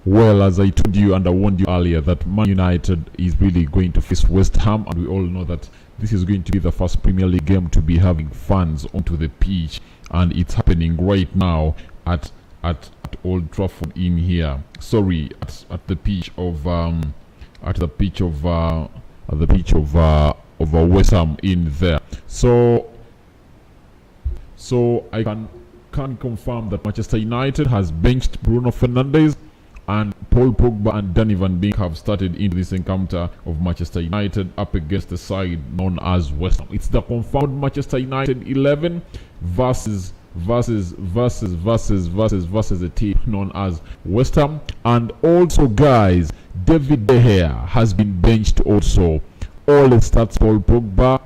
Well, as I told you and I warned you earlier, that Man United is really going to face West Ham, and we all know that this is going to be the first Premier League game to be having fans onto the pitch, and it's happening right now at Old Trafford in here. Sorry, at the pitch of West Ham in there. So I can confirm that Manchester United has benched Bruno Fernandes, and Paul Pogba and Danny Van Beek have started into this encounter of Manchester United up against the side known as West Ham. It's the confirmed Manchester United 11 versus a team known as West Ham. And also, guys, David De Gea has been benched also. All starts Paul Pogba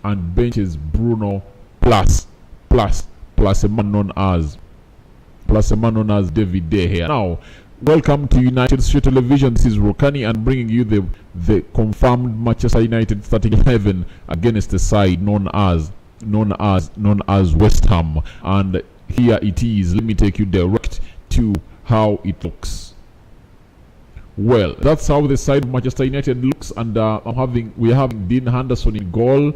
and benches Bruno plus a man known as David De Gea. Now, welcome to United Street Television. This is Rokani and bringing you the confirmed Manchester United starting 11 against the side known as West Ham. And here it is. Let me take you direct to how it looks. Well, that's how the side of Manchester United looks, and we are having Dean Henderson in goal,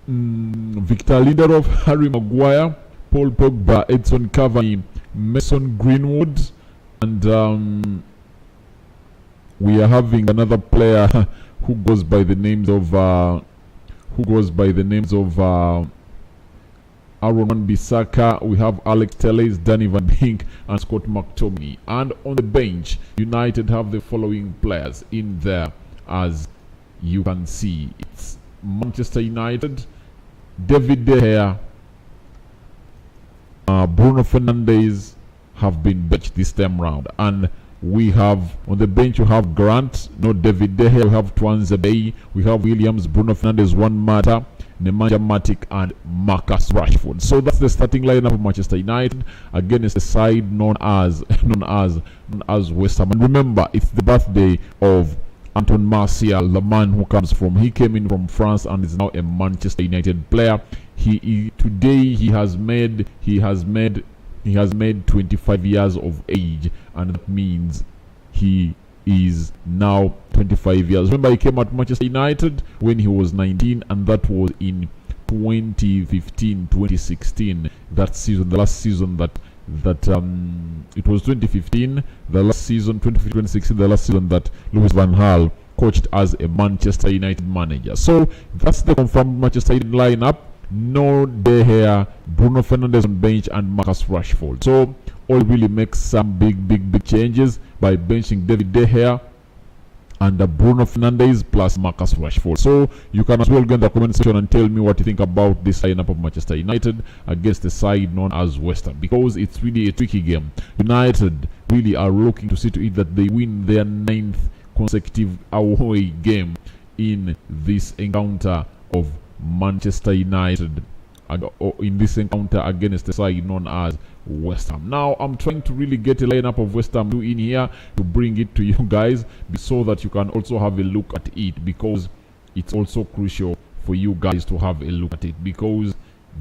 Victor Lindelof, Harry Maguire, Paul Pogba, Edson Cavani, Mason Greenwood, and we are having another player who goes by the names of Aaron Wan-Bissaka. We have Alex Telles, Danny Van Beek, and Scott McTominay. And on the bench, United have the following players in there, as you can see. It's Manchester United, David De Gea, Bruno Fernandes have been benched this time round, and we have on the bench, you have Grant, no David De Gea, we have Twanzebe, we have Williams, Bruno Fernandes, Juan Mata, Nemanja Matic, and Marcus Rashford. So that's the starting lineup of Manchester United against the side known as West Ham. And remember, it's the birthday of Anton Martial, the man who he came in from France and is now a Manchester United player. Today he has made 25 years of age, and that means he is now 25 years. Remember, he came at Manchester United when he was 19, and that was in 2015-2016. That season, the last season that it was 2015, the last season, 2015-2016, the last season that Louis van Gaal coached as a Manchester United manager. So that's the confirmed Manchester United lineup. No De Gea, Bruno Fernandes on bench, and Marcus Rashford. So all really makes some big changes by benching David De Gea and Bruno Fernandes plus Marcus Rashford. So you can as well go in the comment section and tell me what you think about this lineup of Manchester United against the side known as West Ham, because it's really a tricky game. United really are looking to see to it that they win their 9th consecutive away game in this encounter of Manchester United, in this encounter against the side known as West Ham. Now I'm trying to really get a lineup of West Ham in here to bring it to you guys, so that you can also have a look at it, because it's also crucial for you guys to have a look at it, because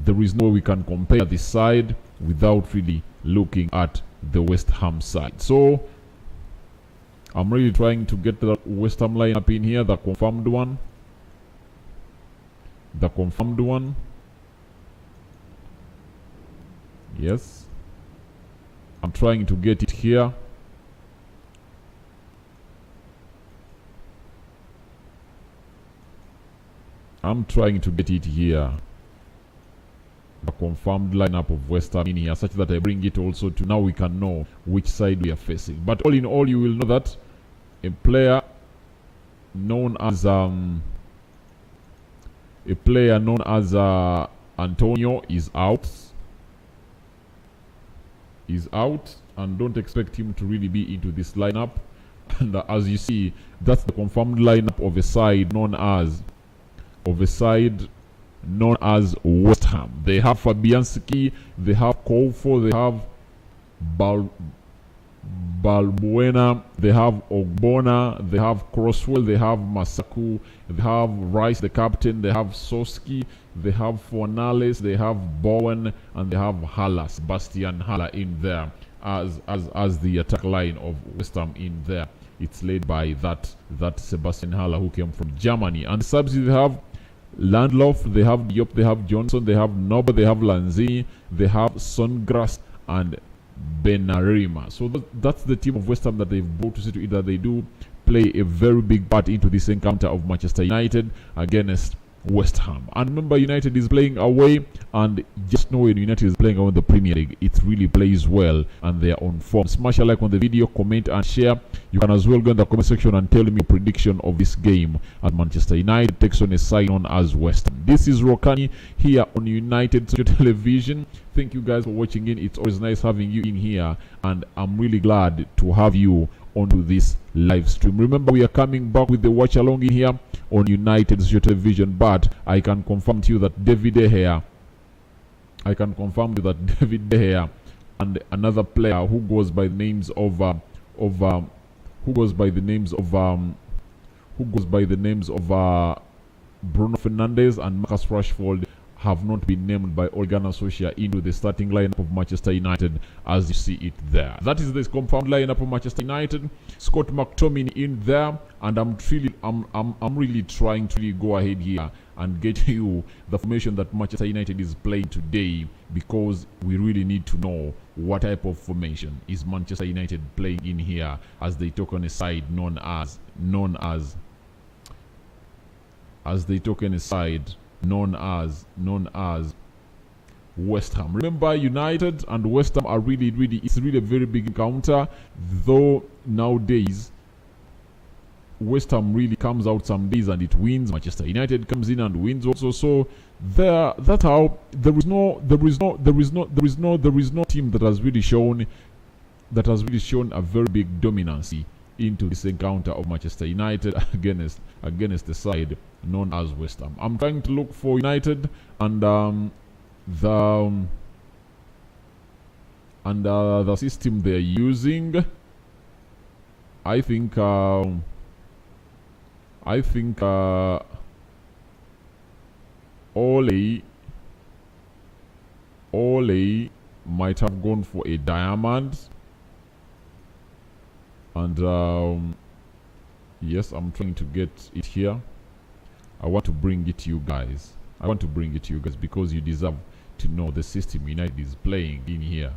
there is no way we can compare this side without really looking at the West Ham side. So I'm really trying to get the West Ham lineup in here, the confirmed one. Yes, I'm trying to get it here. The confirmed lineup of West Ham in here, such that I bring it also to now we can know which side we are facing. But all in all, you will know that a player known as Antonio is out, and don't expect him to really be into this lineup. And as you see, that's the confirmed lineup of a side known as West Ham. They have Fabianski, they have Koufo, they have Balbuena, they have Ogbonna, they have Crosswell, they have Masaku, they have Rice, the captain, they have Soski, they have Fornales, they have Bowen, and they have Haller, Sebastian Haller in there. as the attack line of West Ham in there. It's led by that Sebastian Haller who came from Germany. And the subs they have Landlof, they have Diop, they have Johnson, they have Noba, they have Lanzini, they have Songrass and Benarima. So that's the team of West Ham that they've brought to see to it that they do play a very big part into this encounter of Manchester United against West Ham. And remember, United is playing away, and just know when United is playing away in the Premier League, it really plays well and they are on form. Smash a like on the video, comment and share. You can as well go in the comment section and tell me your prediction of this game as Manchester United takes on a side known as West Ham. This is Rokani here on United Television. Thank you guys for watching in. It's always nice having you in here, and I'm really glad to have you onto this live stream. Remember, we are coming back with the watch along in here on United Television, but I can confirm to you that David De Gea and another player who goes by the names of Bruno Fernandes and Marcus Rashford have not been named by Ole Gunnar Solskjaer into the starting lineup of Manchester United as you see it there. That is the confirmed lineup of Manchester United. Scott McTominay in there, and I'm really trying to go ahead here and get you the formation that Manchester United is playing today, because we really need to know what type of formation is Manchester United playing in here as they took on a side known as West Ham. Remember, United and West Ham are it's really a very big encounter, though nowadays West Ham really comes out some days and it wins. Manchester United comes in and wins also. So there is no team that has really shown a very big dominancy into this encounter of Manchester United against the side known as West Ham. I'm trying to look for United and the system they're using. I think Ole might have gone for a diamond. And yes, I'm trying to get it here. I want to bring it to you guys. Because you deserve to know the system United is playing in here.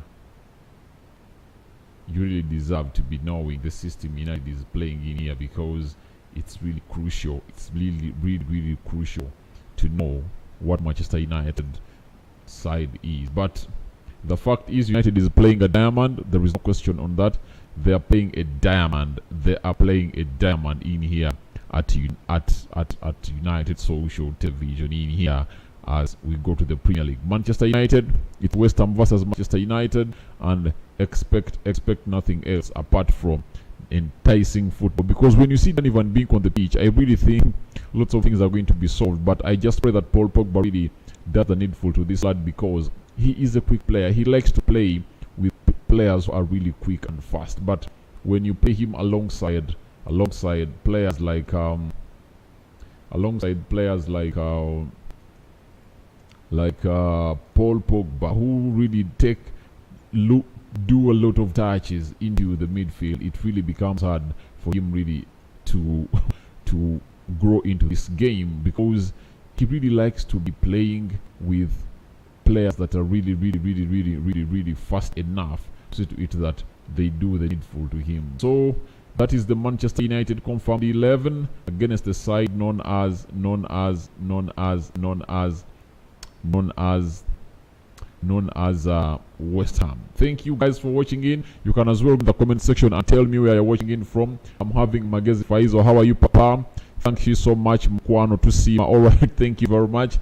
You really deserve to be knowing the system United is playing in here, because it's really crucial. It's really crucial to know what Manchester United side is. But the fact is, United is playing a diamond. There is no question on that. They are playing a diamond. They are playing a diamond in here at United Social Television in here as we go to the Premier League. Manchester United, it's West Ham versus Manchester United, and expect nothing else apart from enticing football. Because when you see Danny Van Beek on the pitch, I really think lots of things are going to be solved. But I just pray that Paul Pogba really does the needful to this lad, because he is a quick player. He likes to play with players who are really quick and fast. But when you play him alongside players like Paul Pogba, who really do a lot of touches into the midfield, it really becomes hard for him really to grow into this game, because he really likes to be playing with players that are really fast enough to see to it that they do the needful to him. So that is the Manchester United confirmed 11 against the side known as West Ham. Thank you guys for watching in. You can as well in the comment section and tell me where you're watching in from. I'm having Magezi Faizo. How are you, Papa? Thank you so much, Mkwano to see. Alright, thank you very much.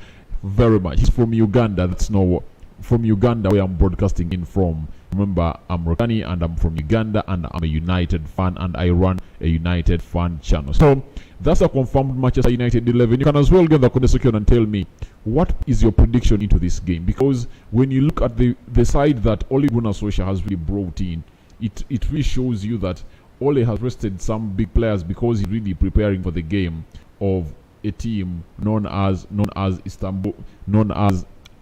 He's from Uganda. From Uganda, where I'm broadcasting in from. Remember, I'm Rokani and I'm from Uganda, and I'm a United fan, and I run a United fan channel. So that's a confirmed Manchester United 11. You can as well get in the comment section and tell me what is your prediction into this game, because when you look at the side that Ole Gunnar Solskjaer has really brought in, it really shows you that Ole has rested some big players because he's really preparing for the game of a team known as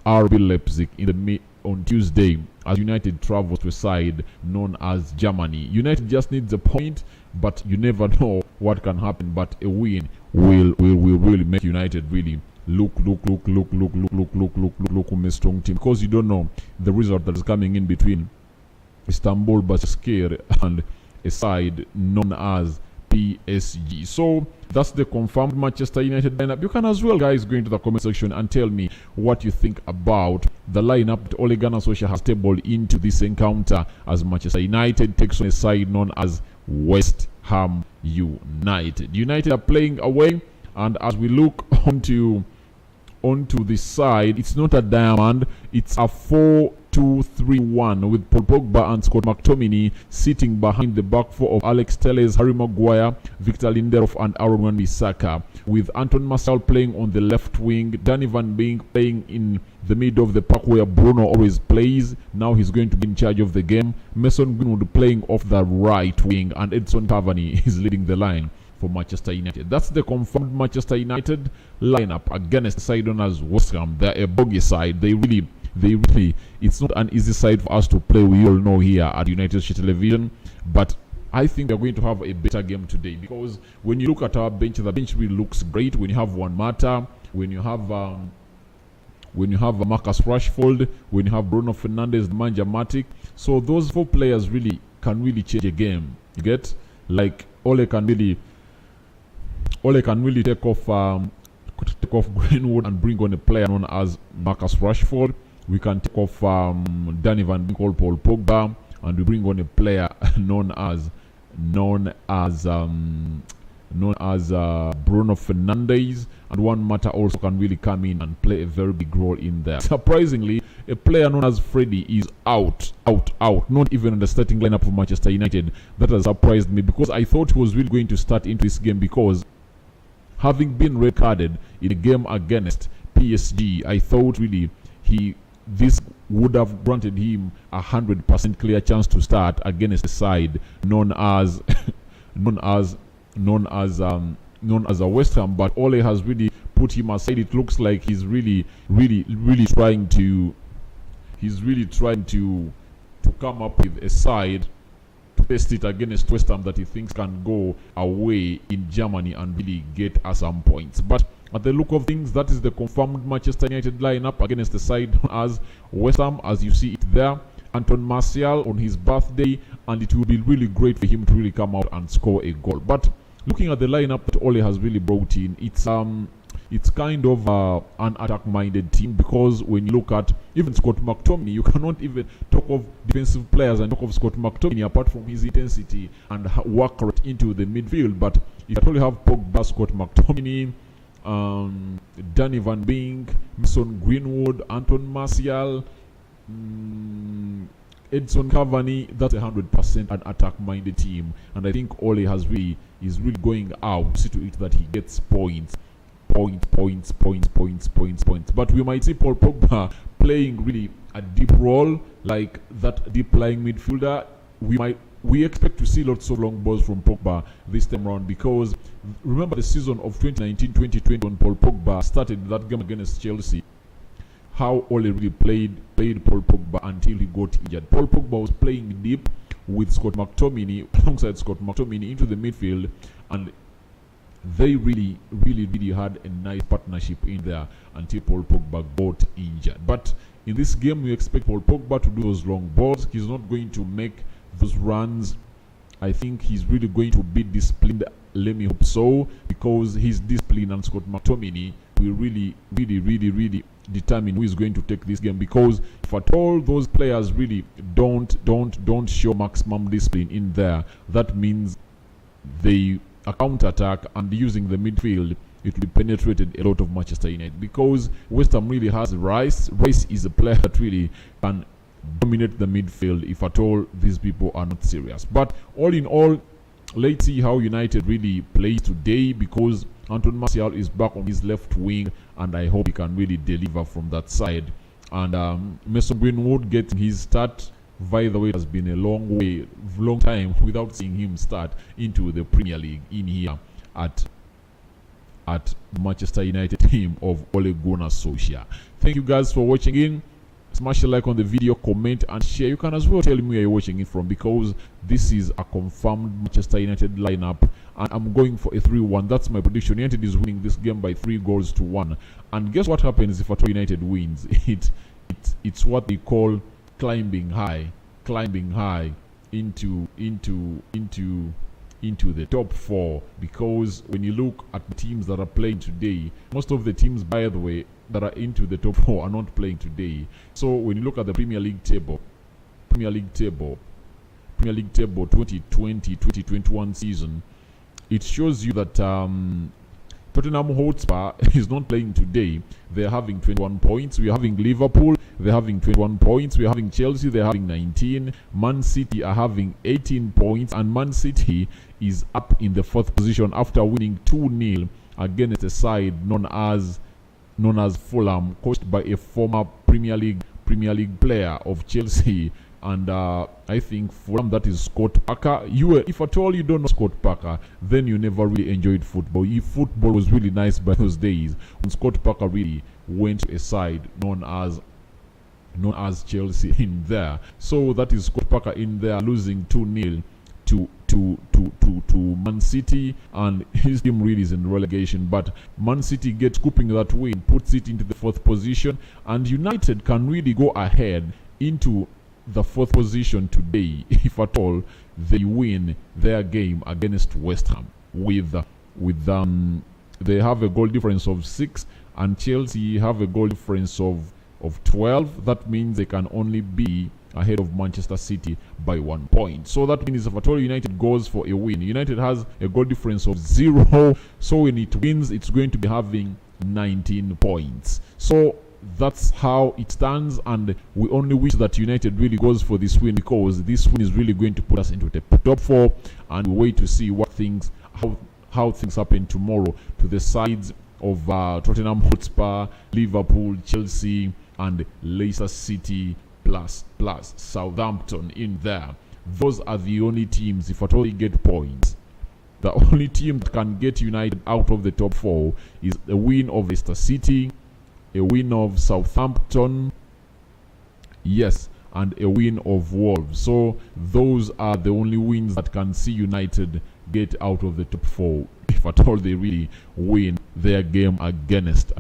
RB Leipzig in on Tuesday as United travels to a side known as Germany. United just needs a point, but you never know what can happen. But a win will really make United really look a strong team, because you don't know the result that is coming in between Istanbul Başakşehir and a side known as PSG. So that's the confirmed Manchester United lineup. You can as well, guys, go into the comment section and tell me what you think about the lineup that Ole Gunnar Solskjaer has tabled into this encounter as Manchester United takes on a side known as West Ham United. United are playing away, and as we look onto this side, it's not a diamond, it's a 4-2-3-1 with Paul Pogba and Scott McTominay sitting behind the back four of Alex Telles, Harry Maguire, Victor Lindelof and Aaron Wan-Bissaka, with Anton Martial playing on the left wing, Danny Van Beek playing in the middle of the park where Bruno always plays. Now he's going to be in charge of the game. Mason Greenwood playing off the right wing, and Edson Cavani is leading the line for Manchester United. That's the confirmed Manchester United lineup against the side known as West Ham. They're a bogey side. They really, it's not an easy side for us to play. We all know here at United Television, but I think we're going to have a better game today, because when you look at our bench, the bench really looks great. When you have Juan Mata, when you have Marcus Rashford, when you have Bruno Fernandes, Nemanja Matic, so those four players really can really change a game. You get, like, Ole can really take off Greenwood and bring on a player known as Marcus Rashford. We can take off Danny Van Beek or Paul Pogba, and we bring on a player known as Bruno Fernandes, and Juan Mata also can really come in and play a very big role in there. Surprisingly, a player known as Freddy is out, not even in the starting lineup for Manchester United. That has surprised me, because I thought he was really going to start into this game, because having been red carded in a game against PSG, I thought really this would have granted him 100% clear chance to start against a side known as a West Ham. But Ole has really put him aside. It looks like he's really trying to come up with a side to test it against West Ham that he thinks can go away in Germany and really get us some points. But at the look of things, that is the confirmed Manchester United lineup against the side as West Ham, as you see it there. Anton Martial on his birthday, and it will be really great for him to really come out and score a goal. But looking at the lineup that Ole has really brought in, it's kind of an attack-minded team, because when you look at even Scott McTominay, you cannot even talk of defensive players and talk of Scott McTominay apart from his intensity and work rate into the midfield. But if you only have Pogba, Scott McTominay, Danny Van Beek, Mason Greenwood, Anton Martial, Edson Cavani, that's 100% an attack-minded team, and I think Ole is really going out to see to it that he gets points. But we might see Paul Pogba playing really a deep role, like that deep lying midfielder. We expect to see lots of long balls from Pogba this time around, because remember the season of 2019-2020 when Paul Pogba started that game against Chelsea, how Ole really played Paul Pogba until he got injured. Paul Pogba was playing deep with Scott McTominay, alongside Scott McTominay into the midfield, and they really had a nice partnership in there until Paul Pogba got injured. But in this game, we expect Paul Pogba to do those long balls. He's not going to make those runs. I think he's really going to be disciplined. Let me hope so, because his discipline and Scott McTominay will really determine who is going to take this game. Because if at all those players really don't show maximum discipline in there, that means they counter-attack, and using the midfield, it will penetrated a lot of Manchester United, because West Ham really has Rice. Rice is a player that really can dominate the midfield if at all these people are not serious. But all in all, let's see how United really plays today, because Anton Martial is back on his left wing, and I hope he can really deliver from that side. And Mason Greenwood getting his start. By the way, it has been a long time without seeing him start into the Premier League in here at Manchester United team of Ole Gunnar Solskjaer. Thank you guys for watching in. Smash a like on the video, comment and share. You can as well tell me where you're watching it from, because this is a confirmed Manchester United lineup, and I'm going for a 3-1. That's my prediction. United is winning this game by 3-1. And guess what happens if United wins? It's what they call climbing high into the top 4, because when you look at the teams that are playing today, most of the teams, by the way, that are into the top 4 are not playing today. So when you look at the Premier League table 2020-2021 season, it shows you that Tottenham Hotspur is not playing today. They're having 21 points. We're having Liverpool, they're having 21 points. We're having Chelsea, they're having 19. Man City are having 18 points, and Man City is up in the 4th position after winning 2-0 against a side known as Fulham, coached by a former Premier League player of Chelsea. And I think Fulham, that is Scott Parker. If at all you don't know Scott Parker, then you never really enjoyed football. Football was really nice by those days when Scott Parker really went to a side known as Chelsea in there. So that is Scott Parker in there, losing 2-0 to Man City, and his team really is in relegation. But Man City gets scooping that win, puts it into the 4th position, and United can really go ahead into the 4th position today if at all they win their game against Westham. They have a goal difference of 6, and Chelsea have a goal difference of 12. That means they can only be ahead of Manchester City by 1 point. So that means if at all United goes for a win, United has a goal difference of 0. So when it wins, it's going to be having 19 points. So that's how it stands, and we only wish that United really goes for this win, because this win is really going to put us into the top 4, and we wait to see how things happen tomorrow to the sides of Tottenham Hotspur, Liverpool, Chelsea, and Leicester City plus Southampton in there. Those are the only teams, if at all they get points. The only team that can get United out of the top 4 is a win of Leicester City, a win of Southampton, yes, and a win of Wolves. So those are the only wins that can see United get out of the top 4, if at all they really win their game against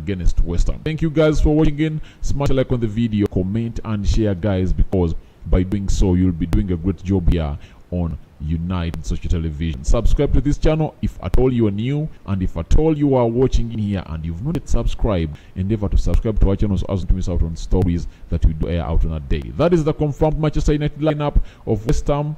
Westham. Thank you guys for watching again. Smash a like on the video, comment and share, guys, because by doing so you'll be doing a great job here on United Social Television. Subscribe to this channel if at all you are new, and if at all you are watching in here and you've not yet subscribed, endeavor to subscribe to our channel so as not to miss out on stories that we do air out on a day. That is the confirmed Manchester United lineup of Westham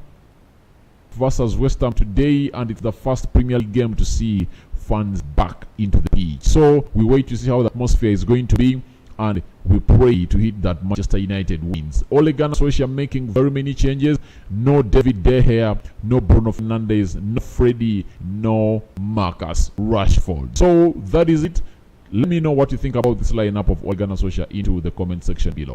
versus Westham today, and it's the first Premier League game to see fans back into the pitch. So we wait to see how the atmosphere is going to be, and we pray to hit that Manchester United wins. Ole Gunnar Solskjaer making very many changes. No David De Gea, no Bruno Fernandes, no Freddy, no Marcus Rashford. So that is it. Let me know what you think about this lineup of Ole Gunnar Solskjaer into the comment section below.